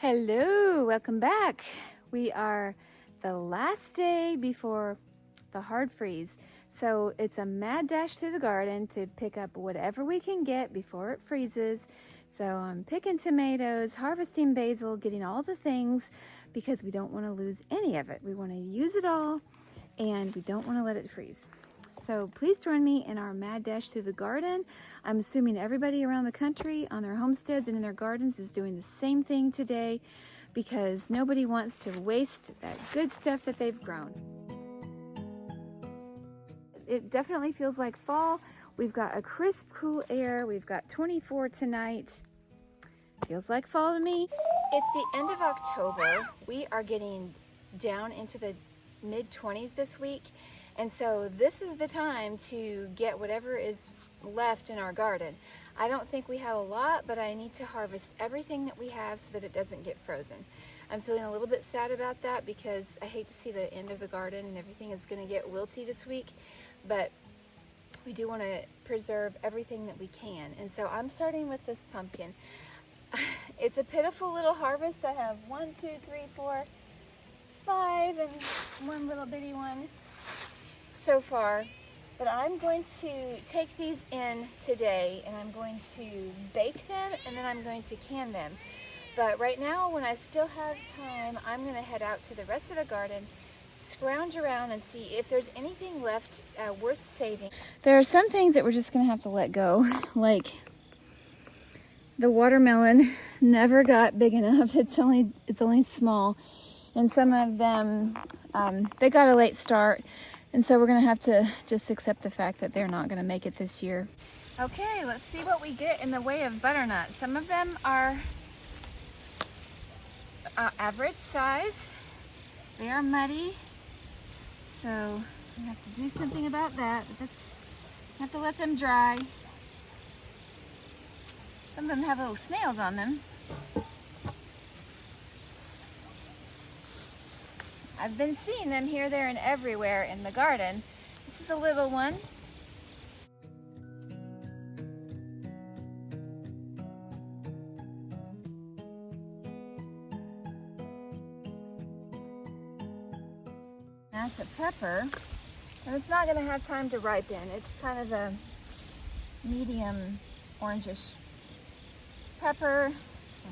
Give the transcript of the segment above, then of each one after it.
Hello, welcome back. We are the last day before the hard freeze. So it's a mad dash through the garden to pick up whatever we can get before it freezes. So I'm picking tomatoes, harvesting basil, getting all the things because we don't want to lose any of it. We want to use it all and we don't want to let it freeze. So please join me in our mad dash through the garden. I'm assuming everybody around the country on their homesteads and in their gardens is doing the same thing today because nobody wants to waste that good stuff that they've grown. It definitely feels like fall. We've got a crisp, cool air. We've got 24 tonight. Feels like fall to me. It's the end of October. We are getting down into the mid-20s this week. And so this is the time to get whatever is left in our garden. I don't think we have a lot, but I need to harvest everything that we have so that it doesn't get frozen. I'm feeling a little bit sad about that because I hate to see the end of the garden and everything is going to get wilty this week, but we do want to preserve everything that we can. And so I'm starting with this pumpkin. It's a pitiful little harvest. I have 1, 2, 3, 4, 5 and one little bitty one so far, but I'm going to take these in today and I'm going to bake them and then I'm going to can them. But right now, when I still have time, I'm going to head out to the rest of the garden, scrounge around and see if there's anything left worth saving. There are some things that we're just going to have to let go, like the watermelon never got big enough. It's only small, and some of them they got a late start. And so we're gonna have to just accept the fact that they're not gonna make it this year. Okay, let's see what we get in the way of butternut. Some of them are average size. They are muddy. So we have to do something about that. But we have to let them dry. Some of them have little snails on them. I've been seeing them here, there, and everywhere in the garden. This is a little one. That's a pepper, and it's not going to have time to ripen. It's kind of a medium orangish pepper, and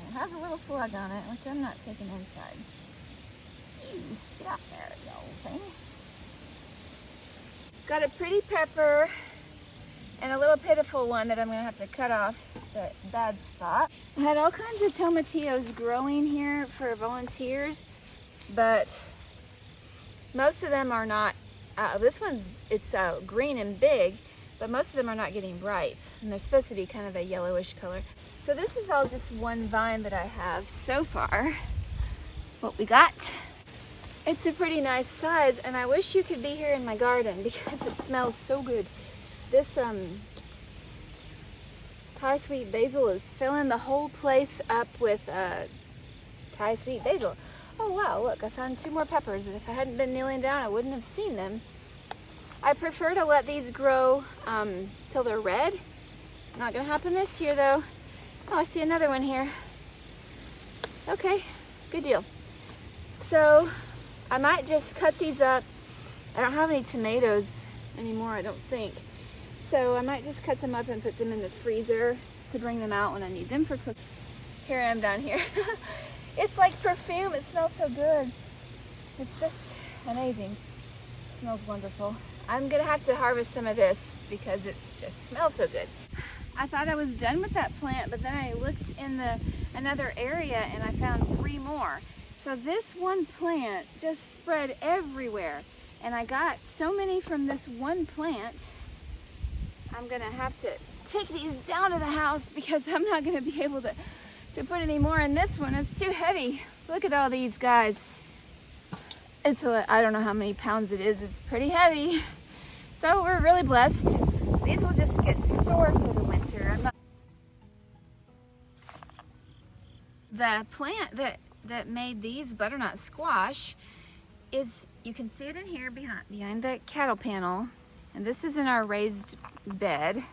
it has a little slug on it, which I'm not taking inside. Get off there, you old thing. Got a pretty pepper and a little pitiful one that I'm going to have to cut off the bad spot. I had all kinds of tomatillos growing here for volunteers, but most of them are not. This one's green and big, but most of them are not getting ripe, and they're supposed to be kind of a yellowish color. So this is all just one vine that I have so far. What we got. It's a pretty nice size, and I wish you could be here in my garden because it smells so good. This Thai sweet basil is filling the whole place up with Thai sweet basil. Oh wow, look, I found 2 more peppers, and if I hadn't been kneeling down, I wouldn't have seen them. I prefer to let these grow till they're red. Not gonna happen this year though. Oh, I see another one here. Okay, good deal. So I might just cut these up. I don't have any tomatoes anymore, I don't think. So I might just cut them up and put them in the freezer to bring them out when I need them for cooking. Here I am down here. It's like perfume, it smells so good. It's just amazing. It smells wonderful. I'm gonna have to harvest some of this because it just smells so good. I thought I was done with that plant, but then I looked in another area and I found 3 more. So this one plant just spread everywhere, and I got so many from this one plant. I'm gonna have to take these down to the house because I'm not gonna be able to put any more in this one. It's too heavy. Look at all these guys. I don't know how many pounds it is. It's pretty heavy. So we're really blessed. These will just get stored for the winter. The plant that made these butternut squash is, you can see it in here behind the cattle panel, and this is in our raised bed,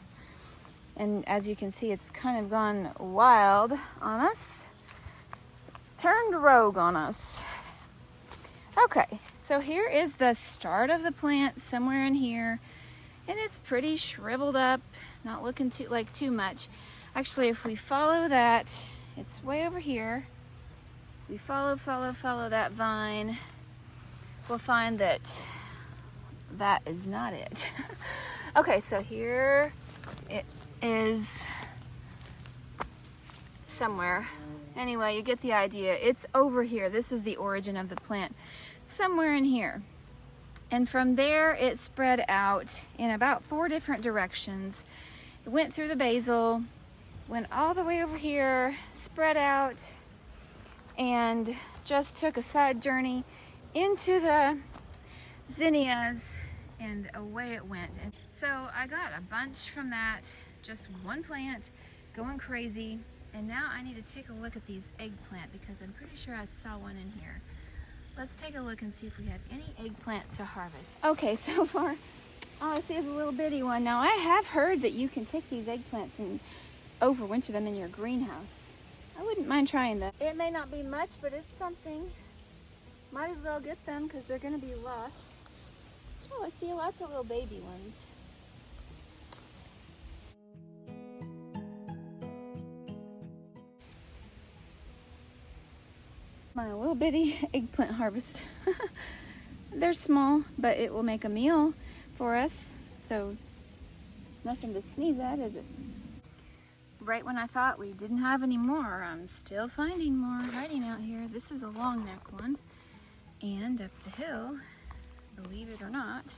and as you can see, it's kind of gone wild on us. turned rogue on us. Okay, so here is the start of the plant somewhere in here, and it's pretty shriveled up, not looking too much. Actually, if we follow that, it's way over here. We follow that vine, we'll find that that is not it. Okay, so here it is somewhere. Anyway, you get the idea. It's over here. This is the origin of the plant, somewhere in here. And from there, it spread out in about 4 different directions. It went through the basil, went all the way over here, spread out, and just took a side journey into the zinnias, and away it went. And so I got a bunch from that, just one plant, going crazy. And now I need to take a look at these eggplant because I'm pretty sure I saw one in here. Let's take a look and see if we have any eggplant to harvest. Okay, so far all I see is a little bitty one. Now I have heard that you can take these eggplants and overwinter them in your greenhouse. I wouldn't mind trying that. It may not be much, but it's something. Might as well get them because they're going to be lost. Oh, I see lots of little baby ones. My little bitty eggplant harvest. They're small, but it will make a meal for us. So nothing to sneeze at, is it? Right when I thought we didn't have any more, I'm still finding more hiding out here. This is a long neck one. And up the hill, believe it or not,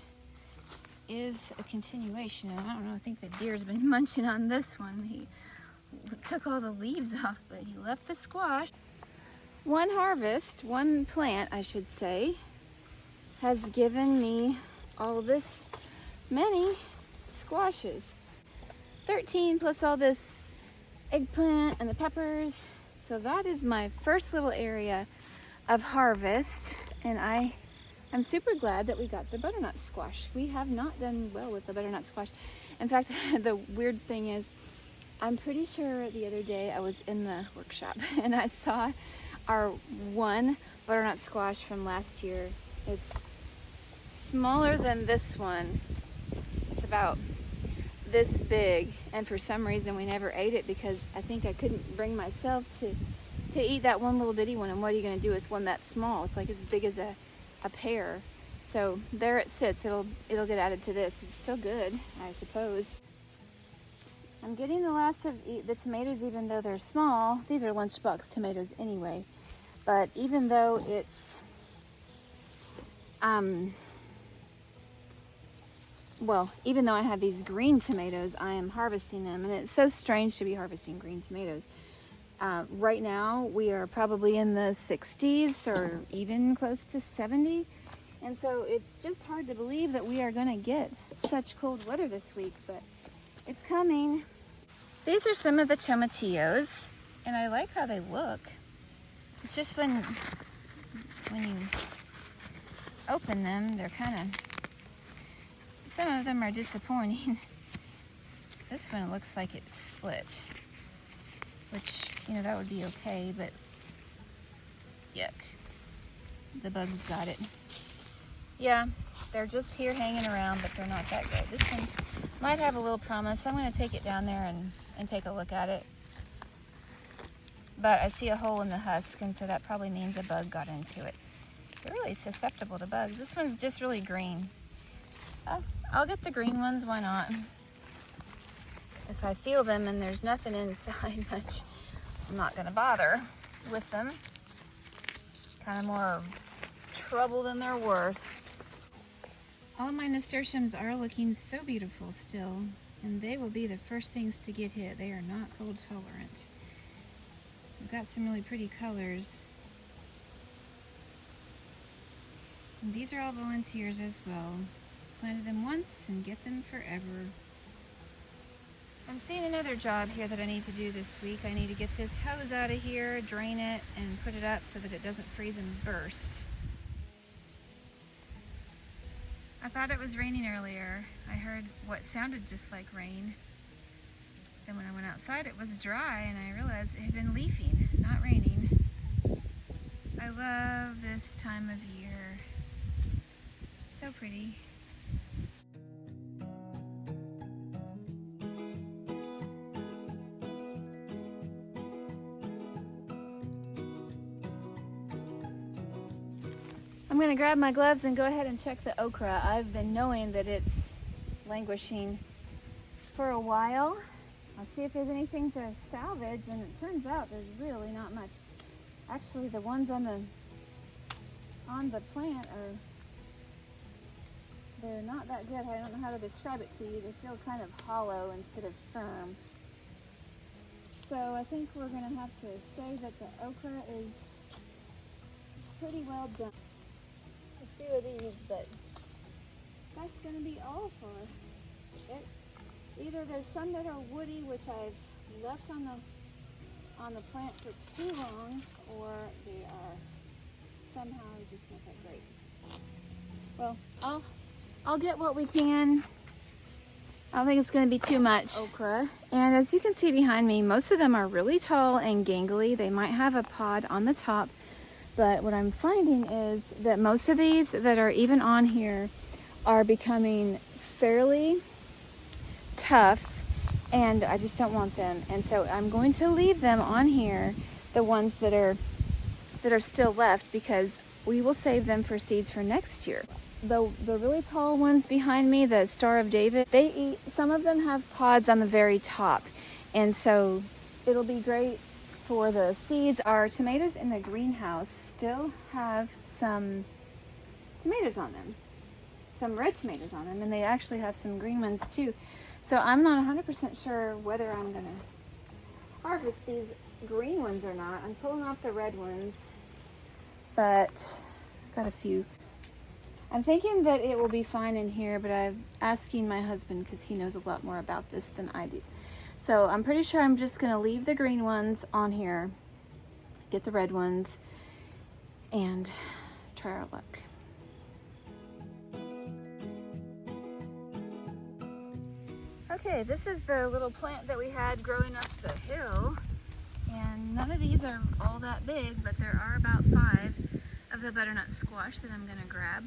is a continuation. I don't know, I think the deer's been munching on this one. He took all the leaves off, but he left the squash. One harvest, one plant, I should say, has given me all this many squashes. 13 plus all this eggplant and the peppers. So that is my first little area of harvest, and I'm super glad that we got the butternut squash. We have not done well with the butternut squash. In fact, the weird thing is, I'm pretty sure the other day I was in the workshop and I saw our one butternut squash from last year. It's smaller than this one. It's about this big, and for some reason we never ate it because I think I couldn't bring myself to eat that one little bitty one. And what are you going to do with one that small? It's like as big as a pear. So there it sits. It'll get added to this. It's still good, I suppose. I'm getting the last of the tomatoes, even though they're small. These are lunchbox tomatoes anyway. But even though it's, well, even though I have these green tomatoes, I am harvesting them. And it's so strange to be harvesting green tomatoes. Right now, we are probably in the 60s or even close to 70. And so it's just hard to believe that we are going to get such cold weather this week, but it's coming. These are some of the tomatillos, and I like how they look. It's just when you open them, they're kind of, some of them are disappointing. This one looks like it's split, which, you know, that would be okay, but yuck. The bugs got it. Yeah, they're just here hanging around, but they're not that good. This one might have a little promise. I'm going to take it down there and take a look at it. But I see a hole in the husk, and so that probably means a bug got into it. They're really susceptible to bugs. This one's just really green. I'll get the green ones, why not? If I feel them and there's nothing inside much, I'm not going to bother with them. Kind of more trouble than they're worth. All of my nasturtiums are looking so beautiful still, and they will be the first things to get hit. They are not cold tolerant. We've got some really pretty colors. And these are all volunteers as well. Planted them once and get them forever. I'm seeing another job here that I need to do this week. I need to get this hose out of here, drain it, and put it up so that it doesn't freeze and burst. I thought it was raining earlier. I heard what sounded just like rain. Then when I went outside, it was dry, and I realized it had been leafing, not raining. time of year. So pretty. I'm gonna grab my gloves and go ahead and check the okra. I've been knowing that it's languishing for a while. I'll see if there's anything to salvage, and it turns out there's really not much. Actually, the ones on the plant they're not that good. I don't know how to describe it to you. They feel kind of hollow instead of firm. So I think we're gonna have to say that the okra is pretty well done. A few of these, but that's gonna be all for it. Either there's some that are woody, which I've left on the plant for too long, or they are somehow just not that great. Well, I'll get what we can. I don't think it's going to be too much okra. And as you can see behind me, most of them are really tall and gangly. They might have a pod on the top, but what I'm finding is that most of these that are even on here are becoming fairly tough, and I just don't want them. And so I'm going to leave them on here, the ones that are still left, because we will save them for seeds for next year. The really tall ones behind me, the Star of David, some of them have pods on the very top, and so it'll be great for the seeds. Our tomatoes in the greenhouse still have some tomatoes on them, some red tomatoes on them, and they actually have some green ones too. So I'm not 100% sure whether I'm gonna harvest these green ones or not. I'm pulling off the red ones, but I've got a few. I'm thinking that it will be fine in here, but I'm asking my husband because he knows a lot more about this than I do. So I'm pretty sure I'm just gonna leave the green ones on here, get the red ones, and try our luck. Okay, this is the little plant that we had growing up the hill, and none of these are all that big, but there are about 5 of the butternut squash that I'm gonna grab.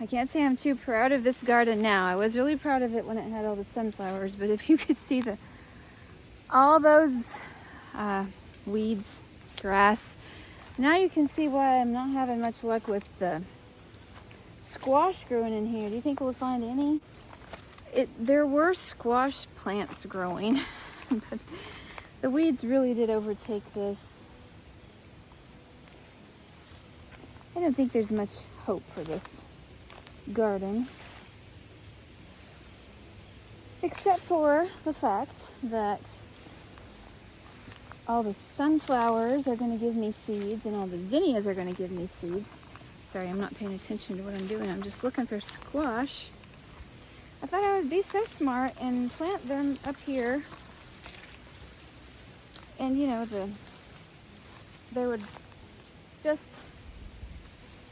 I can't say I'm too proud of this garden now. I was really proud of it when it had all the sunflowers, but if you could see all those weeds, grass, now you can see why I'm not having much luck with the squash growing in here. Do you think we'll find any? There were squash plants growing, but the weeds really did overtake this. I don't think there's much hope for this garden, except for the fact that all the sunflowers are going to give me seeds and all the zinnias are going to give me seeds. Sorry, I'm not paying attention to what I'm doing. I'm just looking for squash. I thought I would be so smart and plant them up here, and you know, they would just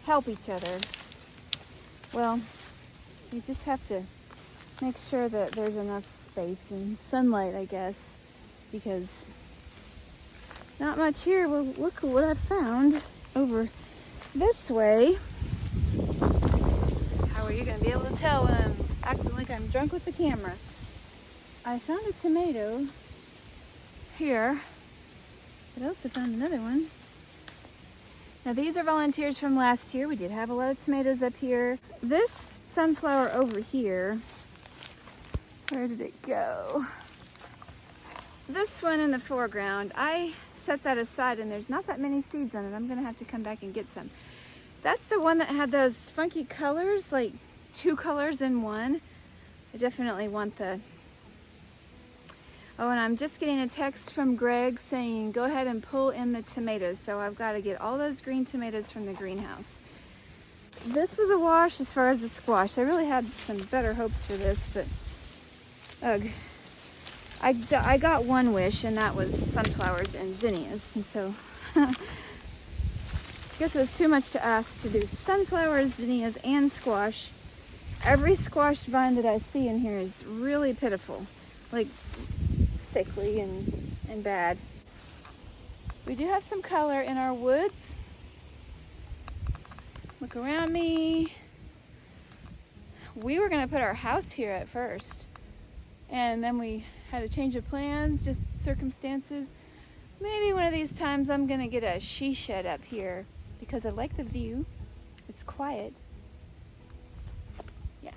help each other. Well, you just have to make sure that there's enough space and sunlight, I guess, because not much here. Well, look at what I found over this way. How are you going to be able to tell when I'm acting like I'm drunk with the camera? I found a tomato here, but I also found another one. Now these are volunteers from last year. We did have a lot of tomatoes up here. This sunflower over here, where did it go? This one in the foreground, I set that aside and there's not that many seeds on it. I'm gonna have to come back and get some. That's the one that had those funky colors, like 2 colors in one. I definitely want Oh, and I'm just getting a text from Greg saying go ahead and pull in the tomatoes. So I've got to get all those green tomatoes from the greenhouse. This was a wash as far as the squash. I really had some better hopes for this, but ugh. I got one wish, and that was sunflowers and zinnias. And so I guess it was too much to ask to do sunflowers, zinnias, and squash. Every squash vine that I see in here is really pitiful, like sickly and bad. We do have some color in our woods. Look around me. We were gonna put our house here at first, and then we had a change of plans, just circumstances. Maybe one of these times I'm gonna get a she shed up here because I like the view. It's quiet. Yeah.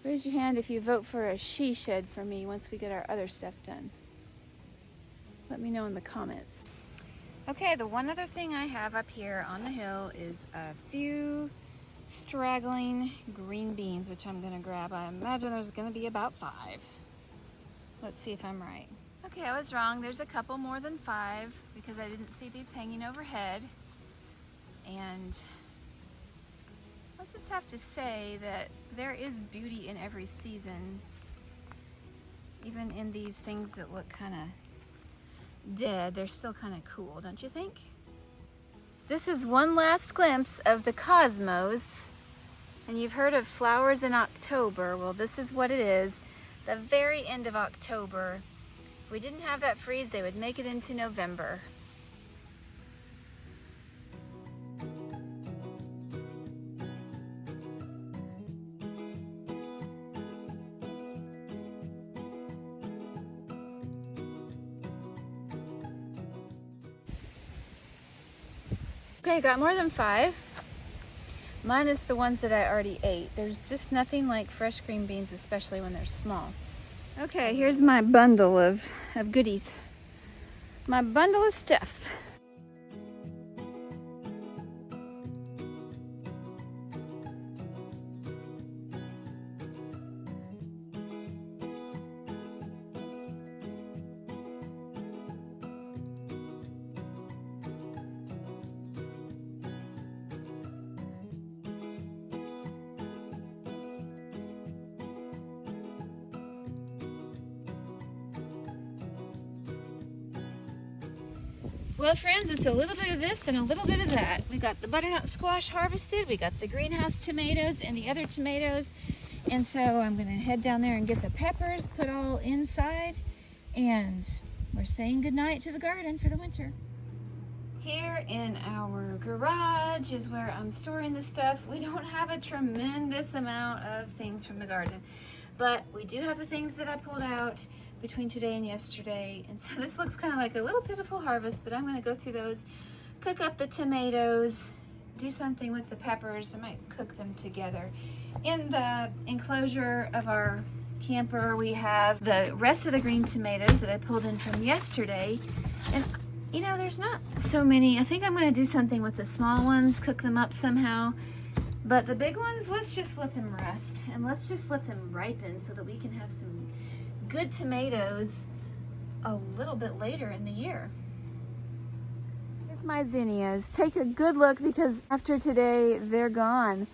Raise your hand if you vote for a she shed for me once we get our other stuff done. Let me know in the comments. Okay, the one other thing I have up here on the hill is a few straggling green beans, which I'm gonna grab. I imagine there's gonna be about 5. Let's see if I'm right. Okay, I was wrong. There's a couple more than 5 because I didn't see these hanging overhead. And I'll just have to say that there is beauty in every season, even in these things that look kind of dead. They're still kind of cool, don't you think? This is one last glimpse of the cosmos. And you've heard of flowers in October. Well, this is what it is. The very end of October. If we didn't have that freeze, they would make it into November. Okay, got more than 5. Minus the ones that I already ate. There's just nothing like fresh green beans, especially when they're small. Okay, here's my bundle of goodies. My bundle of stuff. Well, friends, it's a little bit of this and a little bit of that. We got the butternut squash harvested, we got the greenhouse tomatoes and the other tomatoes, and so I'm gonna head down there and get the peppers put all inside, and we're saying goodnight to the garden for the winter. Here in our garage is where I'm storing the stuff. We don't have a tremendous amount of things from the garden, but we do have the things that I pulled out between today and yesterday, and so this looks kind of like a little pitiful harvest, but I'm going to go through those, cook up the tomatoes, do something with the peppers. I might cook them together. In the enclosure of our camper, we have the rest of the green tomatoes that I pulled in from yesterday, and you know, there's not so many. I think I'm going to do something with the small ones, cook them up somehow, but the big ones, let's just let them rest, and let's just let them ripen so that we can have some good tomatoes a little bit later in the year. Here's my zinnias. Take a good look because after today, they're gone.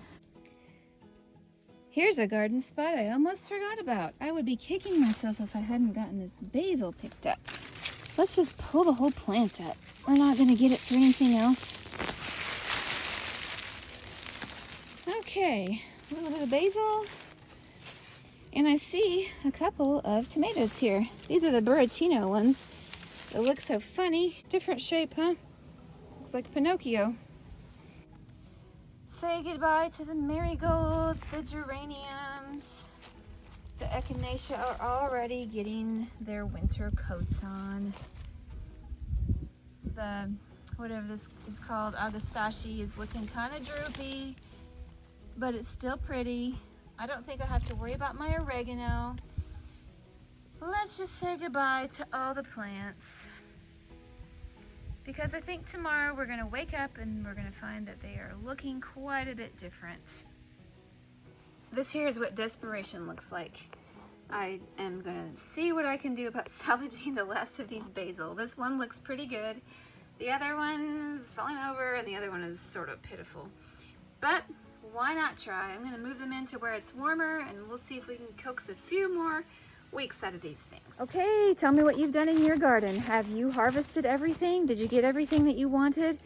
Here's a garden spot I almost forgot about. I would be kicking myself if I hadn't gotten this basil picked up. Let's just pull the whole plant up. We're not gonna get it for anything else. Okay, a little bit of basil. And I see a couple of tomatoes here. These are the Burricino ones. They look so funny. Different shape, huh? Looks like Pinocchio. Say goodbye to the marigolds, the geraniums. The echinacea are already getting their winter coats on. The, whatever this is called, Augustaceae, is looking kind of droopy, but it's still pretty. I don't think I have to worry about my oregano. Let's just say goodbye to all the plants, because I think tomorrow we're gonna wake up and we're gonna find that they are looking quite a bit different. This here is what desperation looks like. I am gonna see what I can do about salvaging the last of these basil. This one looks pretty good. The other one is falling over and the other one is sort of pitiful. But why not try? I'm gonna move them into where it's warmer and we'll see if we can coax a few more weeks out of these things. Okay, tell me what you've done in your garden. Have you harvested everything? Did you get everything that you wanted?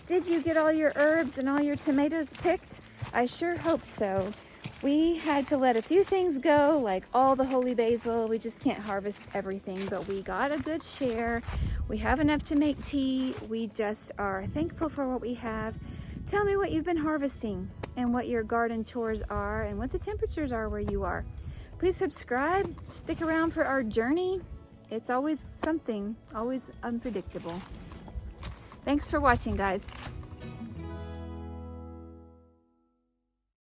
Did you get all your herbs and all your tomatoes picked? I sure hope so. We had to let a few things go, like all the holy basil. We just can't harvest everything, but we got a good share. We have enough to make tea. We just are thankful for what we have. Tell me what you've been harvesting and what your garden chores are and what the temperatures are where you are. Please subscribe, stick around for our journey. It's always something, always unpredictable. Thanks for watching, guys.